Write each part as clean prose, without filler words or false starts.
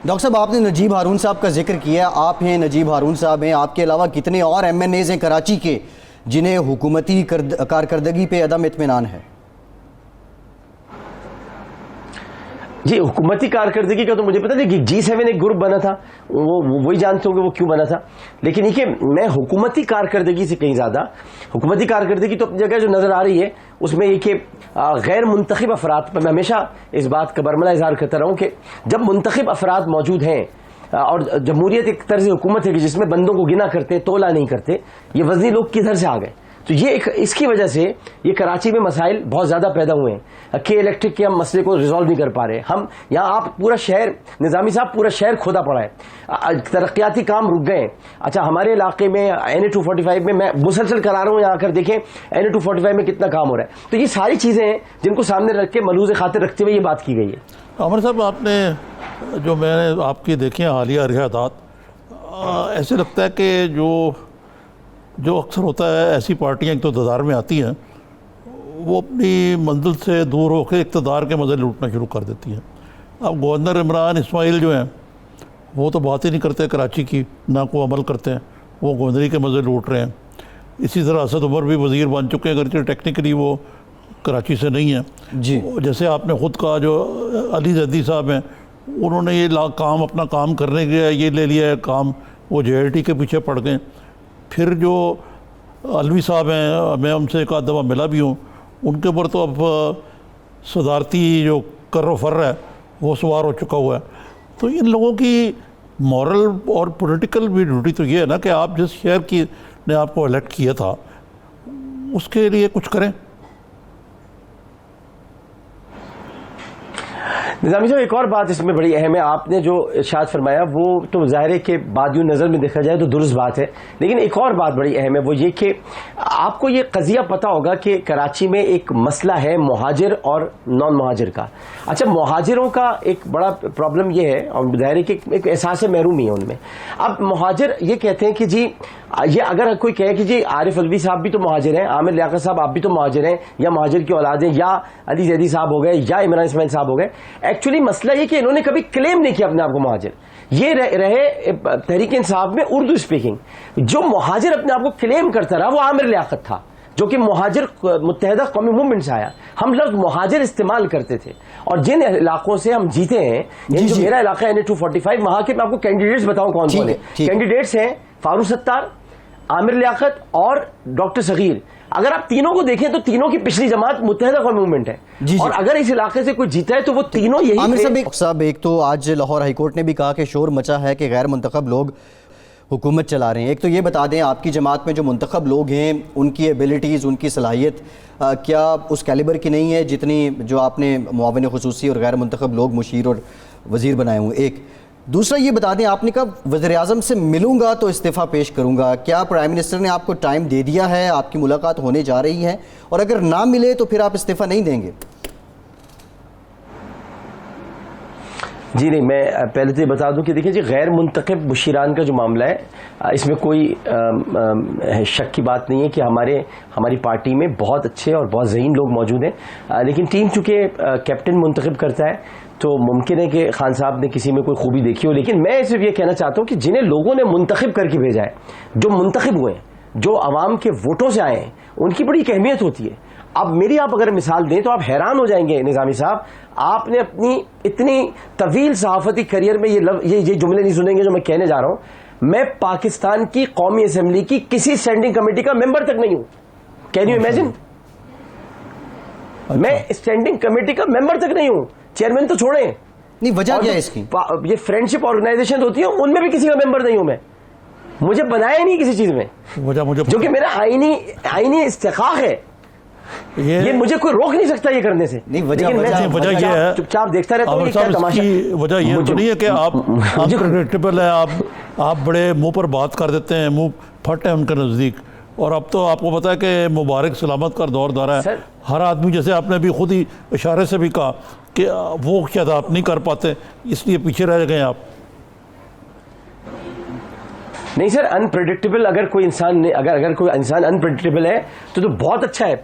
Doctor صاحب آپ نے نجیب ہارون صاحب کا ذکر کیا، آپ ہیں نجیب ہارون صاحب ہیں، آپ کے علاوہ کتنے اور ایم این ایز ہیں کراچی کے جنہیں حکومتی کارکردگی پہ عدم اطمینان ہے؟ جی حکومتی کارکردگی کا تو مجھے پتا نہیں کہ G7 ایک گروپ بنا تھا، وہی جانتے ہوں گے وہ کیوں بنا تھا، لیکن یہ کہ میں حکومتی کارکردگی سے کہیں زیادہ حکومتی کارکردگی تو اپنی جگہ جو نظر آ رہی ہے اس میں یہ کہ غیر منتخب افراد پر میں ہمیشہ اس بات کا برملا اظہار کرتا رہا ہوں کہ جب منتخب افراد موجود ہیں اور جمہوریت ایک طرز حکومت ہے کہ جس میں بندوں کو گنا کرتے تولا نہیں کرتے، یہ وزنی لوگ کدھر سے آ گئے؟ تو یہ اس کی وجہ سے یہ کراچی میں مسائل بہت زیادہ پیدا ہوئے ہیں کہ الیکٹرک کے ہم مسئلے کو ریزالو نہیں کر پا رہے. ہم یہاں آپ پورا شہر نظامی صاحب پورا شہر کھودا پڑا ہے، ترقیاتی کام رک گئے ہیں. اچھا ہمارے علاقے میں NA-245 میں میں مسلسل کرا رہا ہوں، یہاں کر دیکھیں NA-245 میں کتنا کام ہو رہا ہے. تو یہ ساری چیزیں ہیں جن کو سامنے رکھ کے ملحوظ خاطر رکھتے ہوئے یہ بات کی گئی ہے. عامر صاحب آپ نے جو میں نے آپ کی دیکھی ہیں حالیہ رجحانات، ایسے لگتا ہے کہ جو اکثر ہوتا ہے ایسی پارٹیاں ایک تو اقتدار میں آتی ہیں وہ اپنی منزل سے دور ہو کے اقتدار کے مزے لوٹنا شروع کر دیتی ہیں. اب گورنر عمران اسماعیل جو ہیں وہ تو بات ہی نہیں کرتے کراچی کی، نہ کو عمل کرتے ہیں، وہ گورنری کے مزے لوٹ رہے ہیں. اسی طرح اسد عمر بھی وزیر بن چکے ہیں، اگرچہ ٹیکنیکلی وہ کراچی سے نہیں ہیں. جی جیسے آپ نے خود کہا جو علی زیدی صاحب ہیں انہوں نے یہ کام اپنا کام کرنے گیا یہ لے لیا ہے کام، وہ JLT کے پیچھے پڑ گئے. پھر جو علوی صاحب ہیں میں ان سے ایک آدھ دفعہ ملا بھی ہوں، ان کے اوپر تو اب صدارتی جو کر و فر ہے وہ سوار ہو چکا ہوا ہے. تو ان لوگوں کی مورل اور پولیٹیکل بھی ڈیوٹی تو یہ ہے نا کہ آپ جس شہر کی نے آپ کو الیکٹ کیا تھا اس کے لیے کچھ کریں. نظامی صاحب ایک اور بات اس میں بڑی اہم ہے، آپ نے جو ارشاد فرمایا وہ تو ظاہر ہے کہ بادی نظر میں دیکھا جائے تو درست بات ہے، لیکن ایک اور بات بڑی اہم ہے وہ یہ کہ آپ کو یہ قضیہ پتا ہوگا کہ کراچی میں ایک مسئلہ ہے مہاجر اور نان مہاجر کا. اچھا مہاجروں کا ایک بڑا پرابلم یہ ہے اور ظاہر ہے کہ ایک احساس محرومی ہے ان میں. اب مہاجر یہ کہتے ہیں کہ جی یہ اگر کوئی کہے کہ جی عارف علوی صاحب بھی تو مہاجر ہیں، عامر لیاقت صاحب آپ بھی تو مہاجر ہیں یا مہاجر کی اولاد ہیں، یا علی زیدی صاحب ہو گئے یا عمران اسماعیل صاحب ہو گئے. ایکچولی مسئلہ یہ کہ انہوں نے کبھی کلیم نہیں کیا اپنے آپ کو مہاجر. یہ رہے تحریک انصاف میں اردو اسپیکنگ، جو مہاجر اپنے آپ کو کلیم کرتا رہا وہ عامر لیاقت تھا جو کہ مہاجر متحدہ قومی موومنٹ سے آیا. ہم لفظ مہاجر استعمال کرتے تھے اور جن علاقوں سے ہم جیتے ہیں یعنی جو میرا علاقہ ہے NA-245 وہاں کے میں آپ کو کینڈیڈیٹس بتاؤں کون کون ہیں. کینڈیڈیٹس ہیں فاروق ستار، عامر لیاقت اور ڈاکٹر صغیر. اگر آپ تینوں کو دیکھیں تو تینوں کی پچھلی جماعت متحدہ قومی موومنٹ ہے اور اگر اس علاقے سے کوئی جیتا ہے تو وہ تینوں یہی عامر صاحب ایک تو آج لاہور ہائی کورٹ نے بھی کہا کہ شور مچا ہے کہ غیر منتخب لوگ حکومت چلا رہے ہیں. ایک تو یہ بتا دیں آپ کی جماعت میں جو منتخب لوگ ہیں ان کی ایبلٹیز ان کی صلاحیت کیا اس کیلیبر کی نہیں ہے جتنی جو آپ نے معاون خصوصی اور غیر منتخب لوگ مشیر اور وزیر بنائے ہوں؟ ایک دوسرا یہ بتا دیں آپ نے کہا وزیر اعظم سے ملوں گا تو استعفیٰ پیش کروں گا، کیا پرائم منسٹر نے آپ کو ٹائم دے دیا ہے؟ آپ کی ملاقات ہونے جا رہی ہے اور اگر نہ ملے تو پھر آپ استعفیٰ نہیں دیں گے؟ جی نہیں، میں پہلے تو یہ بتا دوں کہ دیکھیں جی غیر منتخب مشیران کا جو معاملہ ہے اس میں کوئی شک کی بات نہیں ہے کہ ہماری پارٹی میں بہت اچھے اور بہت ذہین لوگ موجود ہیں، لیکن ٹیم چونکہ کیپٹن منتخب کرتا ہے تو ممکن ہے کہ خان صاحب نے کسی میں کوئی خوبی دیکھی ہو. لیکن میں صرف یہ کہنا چاہتا ہوں کہ جنہیں لوگوں نے منتخب کر کے بھیجا ہے، جو منتخب ہوئے ہیں، جو عوام کے ووٹوں سے آئے ہیں، ان کی بڑی اہمیت ہوتی ہے. اب میری آپ اگر مثال دیں تو آپ حیران ہو جائیں گے نظامی صاحب، آپ نے اپنی اتنی طویل صحافتی کیریئر میں یہ جملے نہیں سنیں گے جو میں کہنے جا رہا ہوں. میں پاکستان کی قومی اسمبلی کی کسی اسٹینڈنگ کمیٹی کا ممبر تک نہیں ہوں. Can you imagine? میں اسٹینڈنگ کمیٹی کا ممبر تک نہیں ہوں، چیئرمین تو چھوڑیں. نہیں وجہ کیا ہے اس کی؟ یہ فرینڈشپ آرگنائزیشن ہوتی ہیں ان میں بھی کسی کا ممبر نہیں ہوں میں، مجھے بنایا نہیں کسی چیز میں، جو کہ میرا آئینی استحقاق ہے. یہ مجھے کوئی روک نہیں سکتا یہ کرنے سے. وجہ یہ ہے چپ چاپ دیکھتا رہتا ہوں. وجہ یہ تو نہیں ہے کہ آپ پریڈکٹیبل ہیں، آپ بڑے منہ پر بات کر دیتے ہیں، منہ پھٹ ہے ان کے نزدیک. اور اب تو آپ کو پتا ہے کہ مبارک سلامت کا دور دورہ ہے. ہر آدمی جیسے آپ نے ابھی خود ہی اشارے سے بھی کہا کہ وہ شاید آپ نہیں کر پاتے اس لیے پیچھے رہ گئے آپ. نہیں سر، انپریڈکٹیبل اگر کوئی انسان انپریڈکٹیبل ہے تو بہت اچھا ہے.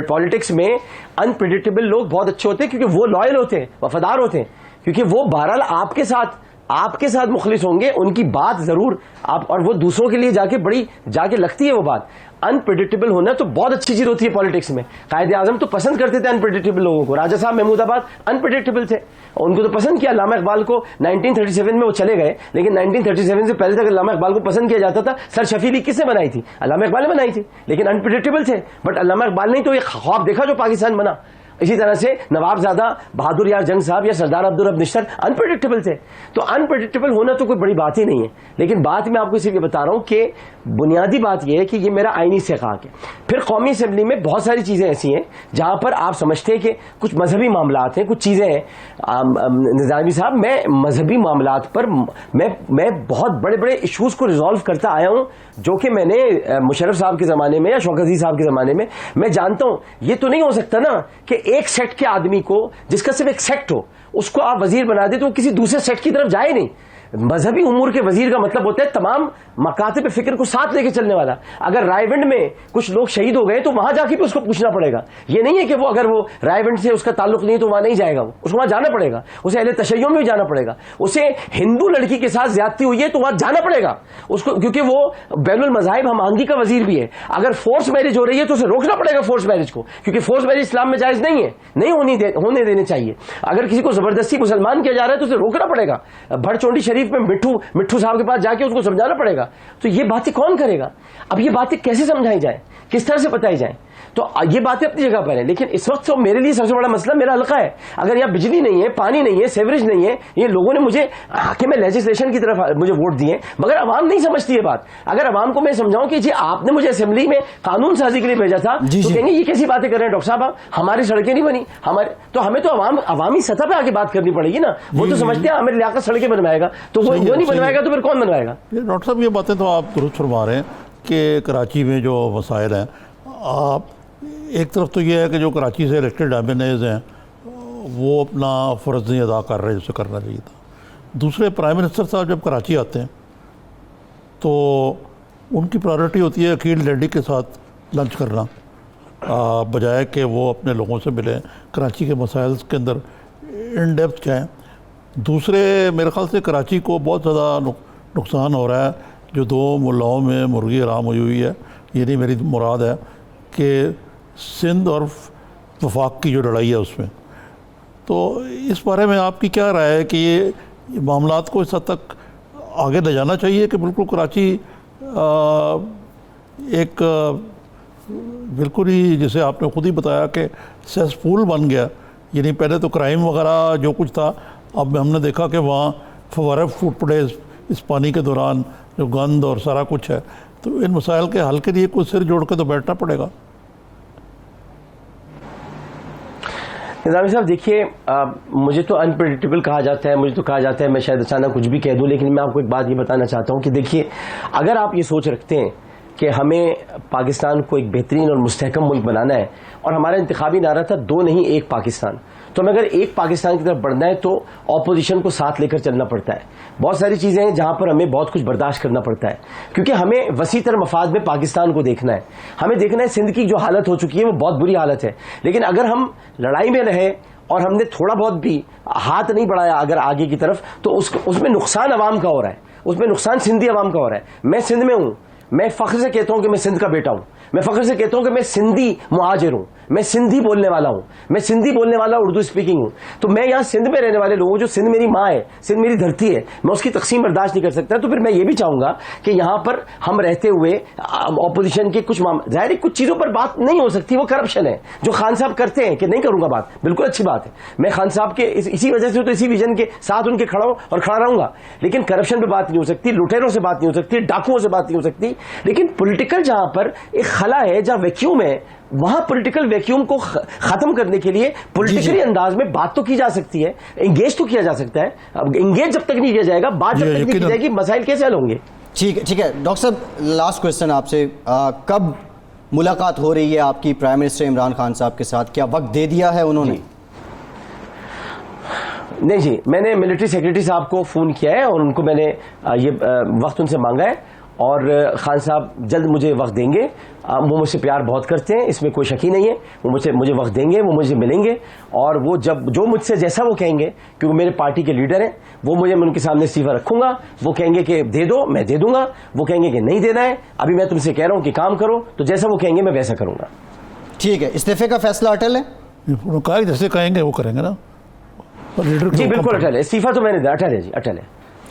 پالیٹکس میں انپریڈکٹیبل لوگ بہت اچھے ہوتے ہیں کیونکہ وہ لائل ہوتے ہیں، وفادار ہوتے ہیں، کیونکہ وہ بہرحال آپ کے ساتھ آپ کے ساتھ مخلص ہوں گے, ان کی بات ضرور آپ, اور وہ دوسروں کے لیے جا کے لگتی ہے وہ بات. انپریڈکٹیبل ہونا تو بہت اچھی چیز ہوتی ہے پالیٹکس میں. قائد اعظم تو پسند کرتے تھے انپریڈکٹیبل لوگوں کو. راجہ صاحب محمود آباد انپریڈکٹیبل تھے, ان کو تو پسند کیا. علامہ اقبال کو 1937 میں وہ چلے گئے, لیکن 1937 سے پہلے تک علامہ اقبال کو پسند کیا جاتا تھا. سر شفیع لیگ کس نے بنائی تھی؟ علامہ اقبال نے بنائی تھی, لیکن انپریڈکٹیبل تھے. بٹ علامہ اقبال نے تو ایک خواب دیکھا جو پاکستان بنا. اسی طرح سے نواب زادہ بہادر یار جنگ صاحب یا سردار عبدالرب نشتر انپریڈکٹیبل تھے. تو انپریڈکٹیبل ہونا تو کوئی بڑی بات ہی نہیں ہے. لیکن بات میں آپ کو صرف یہ بتا رہا ہوں کہ بنیادی بات یہ ہے کہ یہ میرا آئینی استحقاق ہے. پھر قومی اسمبلی میں بہت ساری چیزیں ایسی ہیں جہاں پر آپ سمجھتے ہیں کہ کچھ مذہبی معاملات ہیں, کچھ چیزیں ہیں. نظامی صاحب, میں مذہبی معاملات پر میں بہت بڑے بڑے ایشوز کو ریزالو کرتا آیا ہوں, جو کہ میں نے مشرف صاحب کے زمانے میں یا شوکت عزیز صاحب کے زمانے میں جانتا ہوں. یہ تو نہیں ہو سکتا نا کہ ایک سیٹ کے آدمی کو, جس کا صرف ایک سیکٹ ہو, اس کو آپ وزیر بنا دیں تو وہ کسی دوسرے سیٹ کی طرف جائے نہیں. مذہبی امور کے وزیر کا مطلب ہوتا ہے تمام مکاتب فکر کو ساتھ لے کے چلنے والا. اگر رائے ونڈ میں کچھ لوگ شہید ہو گئے تو وہاں جا کے بھی اس کو پوچھنا پڑے گا. یہ نہیں ہے کہ وہ اگر وہ رائے ونڈ سے اس کا تعلق نہیں تو وہاں نہیں جائے گا, اس کو وہاں جانا پڑے گا. اسے اہل تشیع میں بھی جانا پڑے گا. اسے ہندو لڑکی کے ساتھ زیادتی ہوئی ہے تو وہاں جانا پڑے گا اس کو, کیونکہ وہ بین المذاہب ہم آہنگی کا وزیر بھی ہے. اگر فورس میرج ہو رہی ہے تو اسے روکنا پڑے گا فورس میرج کو, کیونکہ فورس میرج اسلام میں جائز نہیں ہے, نہیں ہونے دینے چاہیے. اگر کسی کو زبردستی مسلمان کیا جا رہا ہے تو اسے روکنا پڑے گا. بھڑ چونڈی شریف میں مٹھو صاحب کے پاس جا کے اس کو سمجھانا پڑے گا. تو یہ باتیں کون کرے گا؟ اب یہ باتیں کیسے سمجھائی جائیں, کس طرح سے بتائی جائیں؟ تو یہ باتیں اپنی جگہ پر ہیں, لیکن اس وقت تو میرے لیے سب سے بڑا مسئلہ میرا حلقہ ہے. اگر یہاں بجلی نہیں ہے, پانی نہیں ہے, سیوریج نہیں ہے, یہ لوگوں نے مجھے حاکم لیجسلیشن کی طرف مجھے ووٹ دیے, مگر عوام نہیں سمجھتی یہ بات. اگر عوام کو میں سمجھاؤں کہ جی آپ نے مجھے اسمبلی میں قانون سازی کے لیے بھیجا تھا, تو کہیں گے یہ کیسی باتیں کر رہے ہیں ڈاکٹر صاحب, ہماری سڑکیں نہیں بنی, تو ہمیں تو عوامی سطح پہ آگے بات کرنی پڑے گی نا. وہ تو سمجھتے ہیں عامر لیاقت سڑکیں بنوائے گا, تو وہ نہیں بنوائے گا تو پھر کون بنوائے گا؟ ڈاکٹر صاحب یہ باتیں تو آپ درست فرما رہے ہیں کہ کراچی میں جو مسائل ہیں, آپ ایک طرف تو یہ ہے کہ جو کراچی سے الیکٹڈ ایم این ایز ہیں وہ اپنا فرض نہیں ادا کر رہے جسے کرنا چاہیے تھا. دوسرے پرائم منسٹر صاحب جب کراچی آتے ہیں تو ان کی پرائرٹی ہوتی ہے عقیل لیڈی کے ساتھ لنچ کرنا, بجائے کہ وہ اپنے لوگوں سے ملیں, کراچی کے مسائل کے اندر ان ڈیپتھ جائیں. دوسرے میرے خیال سے کراچی کو بہت زیادہ نقصان ہو رہا ہے جو دو ملاؤں میں مرغی حرام ہوئی ہے. یہ نہیں میری مراد ہے کہ سندھ اور وفاق کی جو لڑائی ہے اس میں. تو اس بارے میں آپ کی کیا رائے ہے کہ یہ معاملات کو اس حد تک آگے لے جانا چاہیے کہ بالکل کراچی ایک بالکل ہی جسے آپ نے خود ہی بتایا کہ سیس پول بن گیا, یعنی پہلے تو کرائم وغیرہ جو کچھ تھا, اب ہم نے دیکھا کہ وہاں فوارے پھوٹ پڑے اس پانی کے دوران, جو گند اور سارا کچھ ہے. تو ان مسائل کے حل کے لیے کچھ سر جوڑ کے تو بیٹھنا پڑے گا. نظامی صاحب دیکھیے, مجھے تو انپریڈکٹیبل کہا جاتا ہے, مجھے تو کہا جاتا ہے میں شاید اچانک کچھ بھی کہہ دوں, لیکن میں آپ کو ایک بات یہ بتانا چاہتا ہوں کہ دیکھیے, اگر آپ یہ سوچ رکھتے ہیں کہ ہمیں پاکستان کو ایک بہترین اور مستحکم ملک بنانا ہے, اور ہمارا انتخابی نعرہ تھا 2 نہیں 1 پاکستان, تو ہمیں اگر ایک پاکستان کی طرف بڑھنا ہے تو اپوزیشن کو ساتھ لے کر چلنا پڑتا ہے. بہت ساری چیزیں ہیں جہاں پر ہمیں بہت کچھ برداشت کرنا پڑتا ہے, کیونکہ ہمیں وسیع تر مفاد میں پاکستان کو دیکھنا ہے. ہمیں دیکھنا ہے سندھ کی جو حالت ہو چکی ہے وہ بہت بری حالت ہے, لیکن اگر ہم لڑائی میں رہے اور ہم نے تھوڑا بہت بھی ہاتھ نہیں بڑھایا اگر آگے کی طرف, تو اس میں نقصان عوام کا ہو رہا ہے, اس میں نقصان سندھی عوام کا ہو رہا ہے. میں سندھ میں ہوں, میں فخر سے کہتا ہوں کہ میں سندھ کا بیٹا ہوں, میں فخر سے کہتا ہوں کہ میں سندھی مہاجر ہوں, میں سندھی بولنے والا ہوں, میں سندھی بولنے والا اردو اسپیکنگ ہوں. تو میں یہاں سندھ میں رہنے والے لوگوں, جو سندھ میری ماں ہے, سندھ میری دھرتی ہے, میں اس کی تقسیم برداشت نہیں کر سکتا. تو پھر میں یہ بھی چاہوں گا کہ یہاں پر ہم رہتے ہوئے اپوزیشن کے کچھ ظاہر کچھ چیزوں پر بات نہیں ہو سکتی, وہ کرپشن ہے جو خان صاحب کرتے ہیں کہ نہیں کروں گا بات, بالکل اچھی بات ہے, میں خان صاحب کے اسی وجہ سے تو اسی ویژن کے ساتھ ان کے کھڑا ہوں اور کھڑا رہوں گا. لیکن کرپشن پہ بات نہیں ہو سکتی, لٹیروں سے بات نہیں ہو سکتی, ڈاکوؤں سے بات نہیں ہو سکتی. لیکن پولیٹیکل جہاں پر ایک خلا ہے, جہاں ویکیوم ہے, وہاں پولیٹیکل ویکیوم کو ختم کرنے کے لیے پولیٹیکلی انداز میں بات تو کی جا سکتی ہے, انگیج تو کیا جا سکتا ہے. اب انگیج جب تک نہیں کیا جائے گا, بات جب تک نہیں کی جائے گی, مسائل کیسے حل ہوں گے؟ ٹھیک ہے ڈاکٹر صاحب, لاسٹ کوشچن آپ سے, کب ملاقات ہو رہی ہے آپ کی پرائم منسٹر عمران خان صاحب کے ساتھ؟ کیا وقت دے دیا ہے انہوں نے؟ نہیں جی, میں نے ملٹری سیکرٹری صاحب کو فون کیا ہے اور ان کو میں نے یہ وقت ان سے مانگا ہے, اور خان صاحب جلد مجھے وقت دیں گے. وہ مجھ سے پیار بہت کرتے ہیں, اس میں کوئی شک ہی نہیں ہے. وہ مجھے وقت دیں گے, وہ مجھے ملیں گے, اور وہ جو مجھ سے جیسا وہ کہیں گے, کیونکہ میرے پارٹی کے لیڈر ہیں, وہ میں ان کے سامنے استعفیٰ رکھوں گا. وہ کہیں گے کہ دے دو, میں دے دوں گا. وہ کہیں گے کہ نہیں دینا ہے, ابھی میں تم سے کہہ رہا ہوں کہ کام کرو, تو جیسا وہ کہیں گے میں ویسا کروں گا. ٹھیک ہے, استعفے کا فیصلہ اٹل ہے؟ کہا جیسے کہیں گے وہ کریں گے نا. جی بالکل اٹل ہے, استعفیٰ تو میں نے دیا, اٹل ہے جی, اٹل ہے.